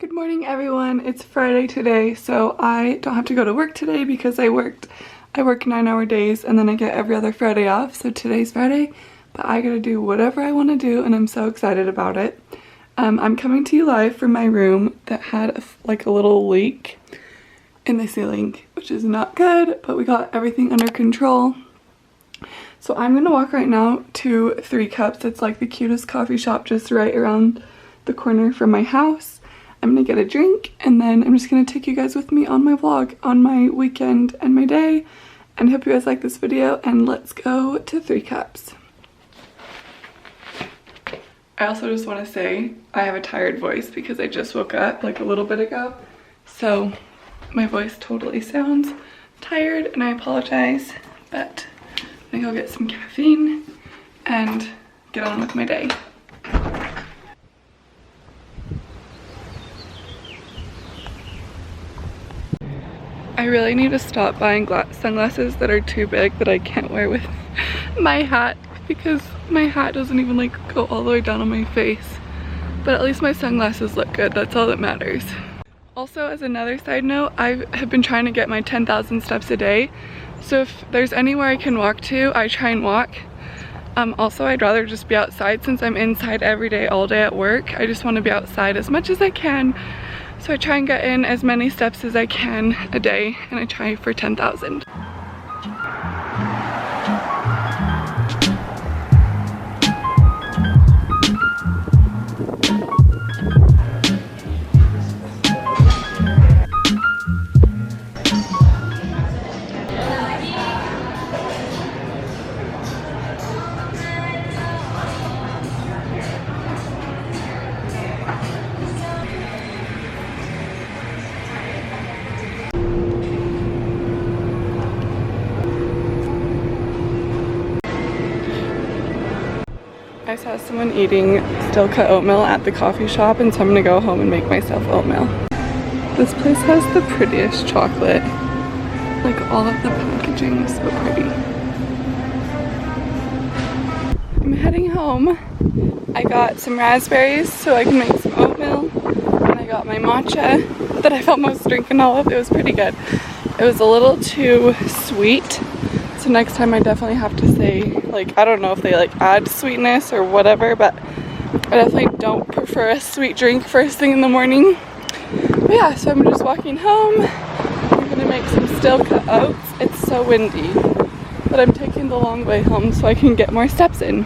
Good morning everyone, it's Friday today, so I don't have to go to work today because I work 9-hour days and then I get every other Friday off, so today's Friday, but I gotta do whatever I want to do and I'm so excited about it. I'm coming to you live from my room that had like a little leak in the ceiling, which is not good, but we got everything under control. So I'm gonna walk right now to 3 Cups. It's like the cutest coffee shop just right around the corner from my house. I'm gonna get a drink and then I'm just gonna take you guys with me on my vlog on my weekend and my day, and hope you guys like this video, and let's go to 3 Cups. I also just want to say I have a tired voice because I just woke up like a little bit ago, so my voice totally sounds tired and I apologize, but I'm gonna go get some caffeine and get on with my day. I really need to stop buying sunglasses that are too big that I can't wear with my hat, because my hat doesn't even like go all the way down on my face. But at least my sunglasses look good, that's all that matters. Also, as another side note, I have been trying to get my 10,000 steps a day. So if there's anywhere I can walk to, I try and walk. Also, I'd rather just be outside since I'm inside every day, all day at work. I just want to be outside as much as I can. So I try and get in as many steps as I can a day, and I try for 10,000. I saw someone eating still cut oatmeal at the coffee shop, and so I'm gonna go home and make myself oatmeal. This place has the prettiest chocolate. Like, all of the packaging is so pretty. I'm heading home. I got some raspberries so I can make some oatmeal, and I got my matcha that I've almost drinking all of. It was pretty good. It was a little too sweet. So next time I definitely have to say, like, I don't know if they like add sweetness or whatever, but I definitely don't prefer a sweet drink first thing in the morning. But yeah, so I'm just walking home. I'm gonna make some still cut oats. It's so windy, but I'm taking the long way home so I can get more steps in.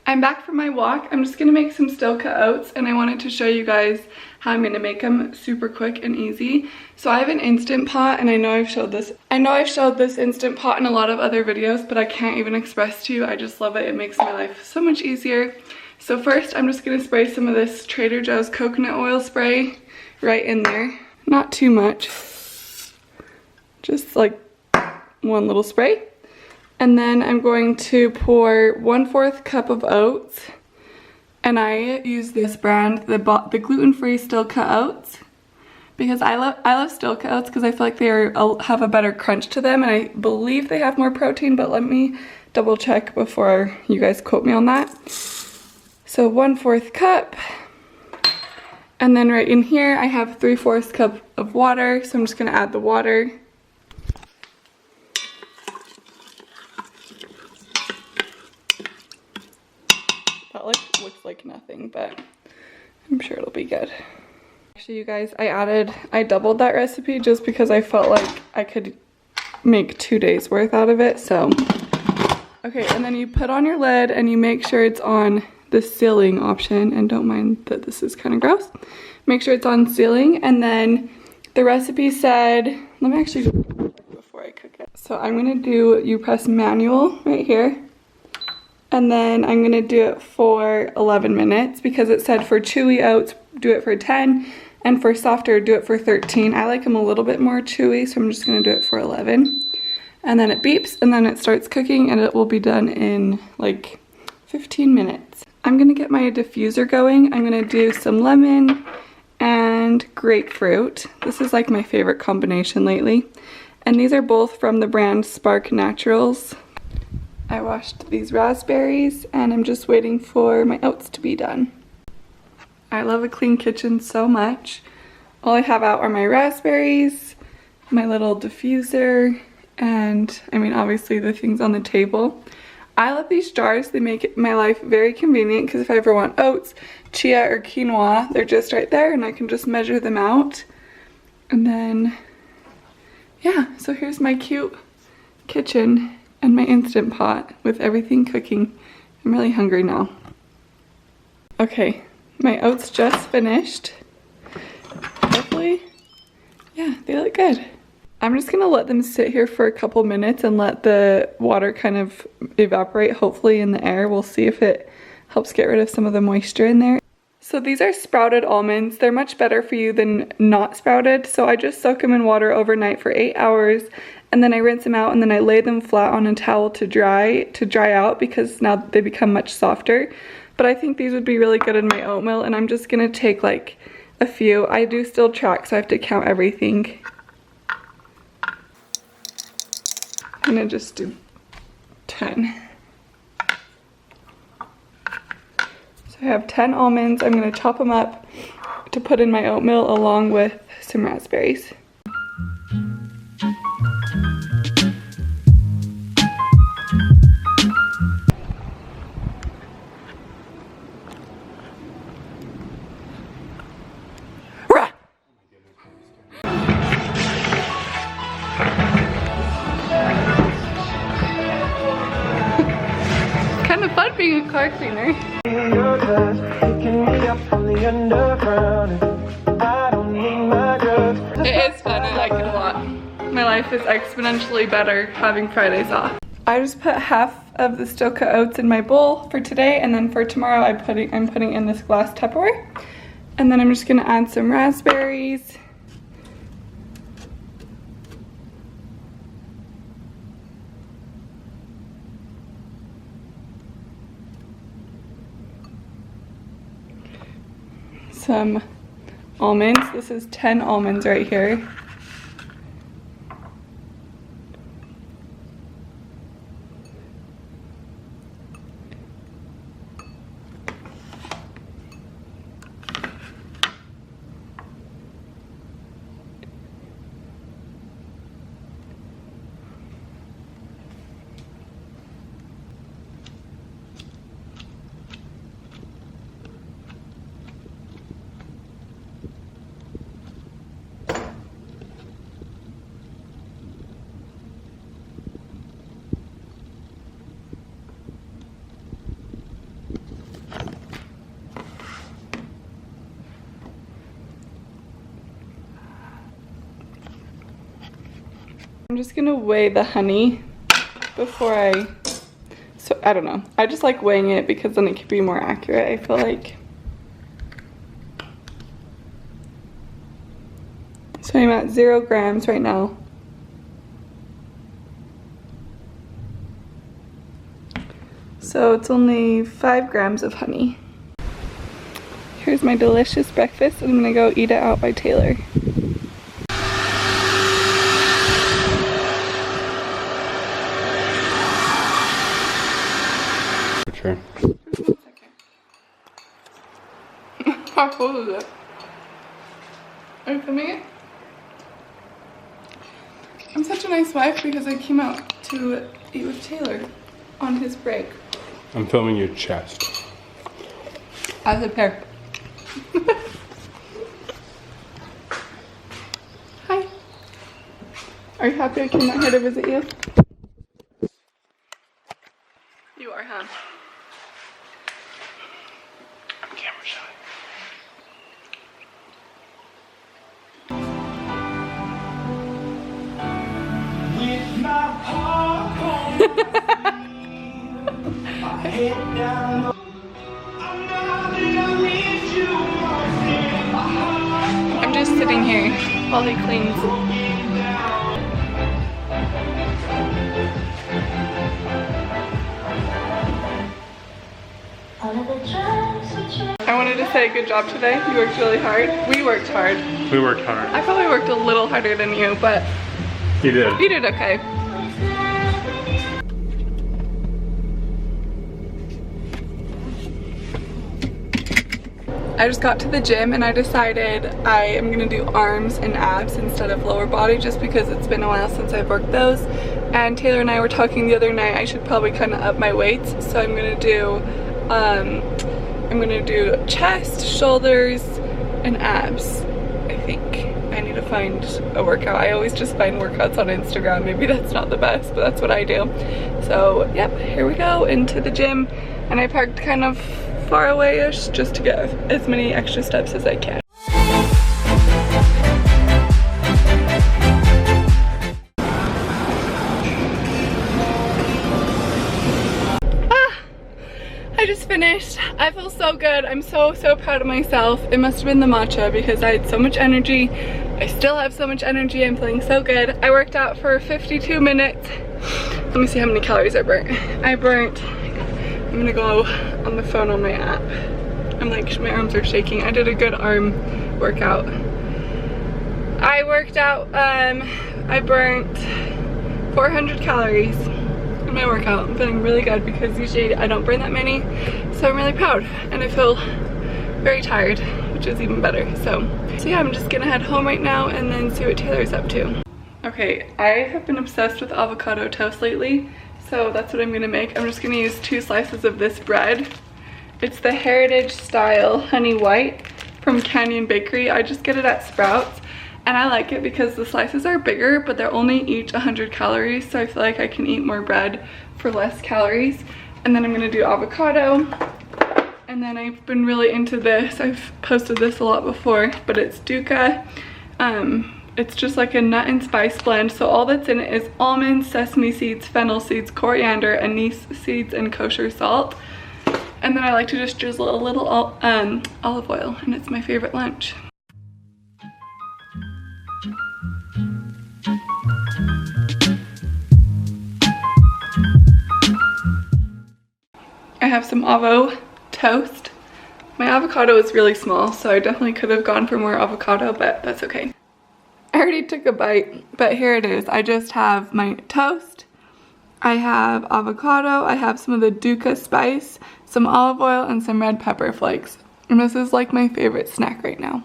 I'm back from my walk. I'm just gonna make some still cut oats, and I wanted to show you guys how I'm gonna make them super quick and easy. So I have an Instant Pot, and I know I've showed this Instant Pot in a lot of other videos, but I can't even express to you, I just love it. It makes my life so much easier. So first I'm just gonna spray some of this Trader Joe's coconut oil spray right in there. Not too much, just like one little spray. And then I'm going to pour 1/4 cup of oats. And I use this brand, the gluten-free still cut oats, because I love still cut oats because I feel like they have a better crunch to them, and I believe they have more protein, but let me double check before you guys quote me on that. So 1/4 cup, and then right in here I have 3/4 cup of water, so I'm just gonna add the water. That looks like nothing, but I'm sure it'll be good. Actually, you guys, I doubled that recipe just because I felt like I could make 2 days worth out of it, so. Okay, and then you put on your lid and you make sure it's on the sealing option, and don't mind that this is kind of gross. Make sure it's on sealing, and then the recipe said, let me actually just check before I cook it. So I'm gonna do, you press manual right here. And then I'm gonna do it for 11 minutes because it said for chewy oats, do it for 10, and for softer, do it for 13. I like them a little bit more chewy, so I'm just gonna do it for 11. And then it beeps, and then it starts cooking, and it will be done in like 15 minutes. I'm gonna get my diffuser going. I'm gonna do some lemon and grapefruit. This is like my favorite combination lately. And these are both from the brand Spark Naturals. I washed these raspberries and I'm just waiting for my oats to be done. I love a clean kitchen so much. All I have out are my raspberries, my little diffuser, and I mean obviously the things on the table. I love these jars. They make my life very convenient because if I ever want oats, chia, or quinoa, they're just right there and I can just measure them out. And then, yeah, so here's my cute kitchen and my Instant Pot with everything cooking. I'm really hungry now. Okay, my oats just finished. Hopefully, yeah, they look good. I'm just gonna let them sit here for a couple minutes and let the water kind of evaporate, hopefully in the air. We'll see if it helps get rid of some of the moisture in there. So these are sprouted almonds. They're much better for you than not sprouted. So I just soak them in water overnight for 8 hours and then I rinse them out and then I lay them flat on a towel to dry out because now they become much softer. But I think these would be really good in my oatmeal and I'm just gonna take like a few. I do still track, so I have to count everything. I'm gonna just do 10. So I have 10 almonds. I'm gonna chop them up to put in my oatmeal along with some raspberries. Kind of fun being a car cleaner. It is fun, I like it a lot. My life is exponentially better having Fridays off. I just put half of the Stoka oats in my bowl for today, and then for tomorrow I'm putting in this glass Tupperware. And then I'm just gonna add some raspberries. Some almonds. This is 10 almonds right here. I'm just gonna weigh the honey before I don't know. I just like weighing it because then it could be more accurate, I feel like. So I'm at 0 grams right now. So it's only 5 grams of honey. Here's my delicious breakfast and I'm gonna go eat it out by Taylor. Sure. How cool is it? Are you filming it? I'm such a nice wife because I came out to eat with Taylor on his break. I'm filming your chest. As a pair. Hi. Are you happy I came out here to visit you? You are, huh? Camera shot. With my heart on my head down. I'm just sitting here while he cleans. I wanted to say good job today. You worked really hard. We worked hard. We worked hard. I probably worked a little harder than you, but You did. you did okay. I just got to the gym and I decided I am gonna do arms and abs instead of lower body just because it's been a while since I've worked those. And Taylor and I were talking the other night I should probably kind of up my weights, so I'm gonna do chest, shoulders, and abs. I think I need to find a workout. I always just find workouts on Instagram. Maybe that's not the best, but that's what I do. So yep, here we go into the gym, and I parked kind of far away-ish just to get as many extra steps as I can. I just finished. I feel so good. I'm so proud of myself. It must have been the matcha because I had so much energy. I still have so much energy. I'm feeling so good. I worked out for 52 minutes. Let me see how many calories I burnt. I'm gonna go on the phone on my app. I'm like, my arms are shaking. I did a good arm workout. I worked out, I burnt 400 calories in my workout. I'm feeling really good because usually I don't burn that many. So I'm really proud and I feel very tired, which is even better. So yeah, I'm just gonna head home right now and then see what Taylor's up to. Okay, I have been obsessed with avocado toast lately. So that's what I'm gonna make. I'm just gonna use 2 slices of this bread. It's the Heritage Style Honey White from Canyon Bakery. I just get it at Sprouts. And I like it because the slices are bigger, but they're only each 100 calories. So I feel like I can eat more bread for less calories. And then I'm gonna do avocado. And then I've been really into this. I've posted this a lot before, but it's dukkha. It's just like a nut and spice blend. So all that's in it is almonds, sesame seeds, fennel seeds, coriander, anise seeds, and kosher salt. And then I like to just drizzle a little olive oil, and it's my favorite lunch. I have some avo toast. My avocado is really small, so I definitely could have gone for more avocado, but that's okay. I already took a bite, but here it is. I just have my toast, I have avocado, I have some of the dukkha spice, some olive oil, and some red pepper flakes. And this is like my favorite snack right now.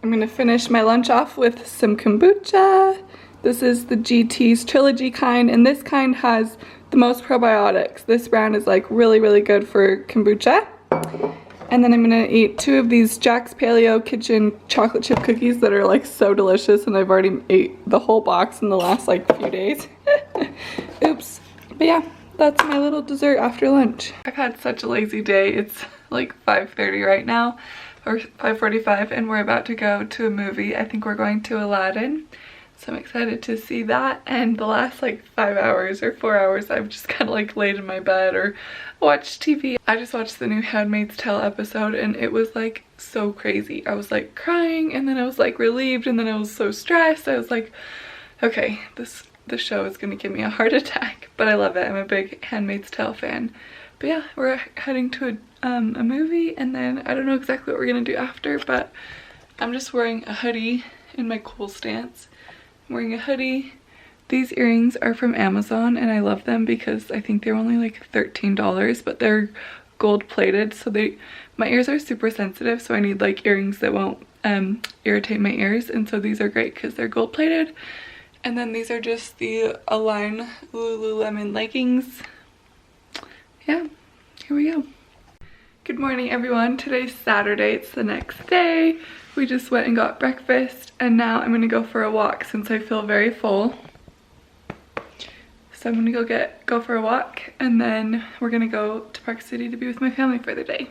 I'm gonna finish my lunch off with some kombucha. This is the GT's Trilogy kind, and this kind has the most probiotics. This brand is like really good for kombucha. And then I'm gonna eat 2 of these Jack's Paleo Kitchen chocolate chip cookies that are like so delicious, and I've already ate the whole box in the last like few days. Oops. But yeah, that's my little dessert after lunch. I've had such a lazy day. It's like 5:30 right now, or 5:45, and we're about to go to a movie. I think we're going to Aladdin. So I'm excited to see that, and the last like 5 hours or 4 hours I've just kind of like laid in my bed or watched TV. I just watched the new Handmaid's Tale episode and it was like so crazy. I was like crying, and then I was like relieved, and then I was so stressed. I was like, okay, this show is gonna give me a heart attack, but I love it. I'm a big Handmaid's Tale fan. But yeah, we're heading to a movie, and then I don't know exactly what we're gonna do after, but I'm just wearing a hoodie in my cool stance. I'm wearing a hoodie. These earrings are from Amazon, and I love them because I think they're only like $13, but they're gold plated, so my ears are super sensitive, so I need like earrings that won't irritate my ears, and so these are great because they're gold plated. And then these are just the Align Lululemon leggings. Yeah, here we go. Good morning everyone. Today's Saturday, it's the next day. We just went and got breakfast, and now I'm gonna go for a walk since I feel very full. So I'm gonna go for a walk, and then we're gonna go to Park City to be with my family for the day.